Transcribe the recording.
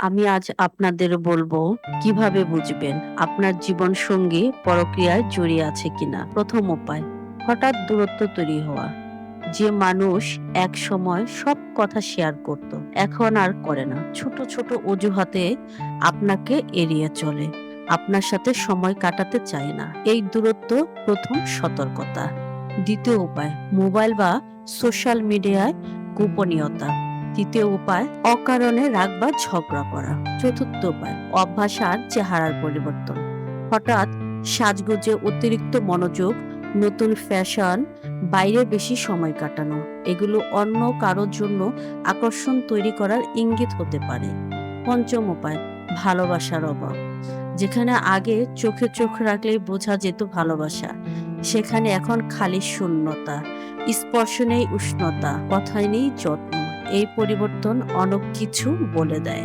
আমি আজ আপনাদের বলবো কিভাবে বুঝবেন আপনার জীবন সঙ্গী পরকীয়ায় জড়িয়ে আছে কিনা। প্রথম উপায়, হঠাৎ দূরত্ব তৈরি হওয়া। যে মানুষ এক সময় সব কথা শেয়ার করত, এখন আর করে না। ছোট ছোট অজুহাতে আপনাকে এড়িয়ে চলে, আপনার সাথে সময় কাটাতে চায় না। এই দূরত্ব প্রথম সতর্কতা। দ্বিতীয় উপায়, মোবাইল বা সোশ্যাল মিডিয়ায় গোপনীয়তা। তৃতীয় উপায়, অকারণে রাগ বা ঝগড়া করা। চতুর্থ উপায়, অভ্যাস আর চেহারার পরিবর্তন। হঠাৎ সাজগোজে অতিরিক্ত মনোযোগ, নতুন ফ্যাশন, বাইরে বেশি সময় কাটানো, এগুলো অন্য কারোর জন্য আকর্ষণ তৈরি করার ইঙ্গিত হতে পারে। পঞ্চম উপায়, ভালোবাসার অভাব। যেখানে আগে চোখে চোখ রাখলেই বোঝা যেত ভালোবাসা, সেখানে এখন খালি শূন্যতা। স্পর্শ নেই উষ্ণতা, কথায় নেই যত্ন। এই পরিবর্তন অনেক কিছু বলে দেয়।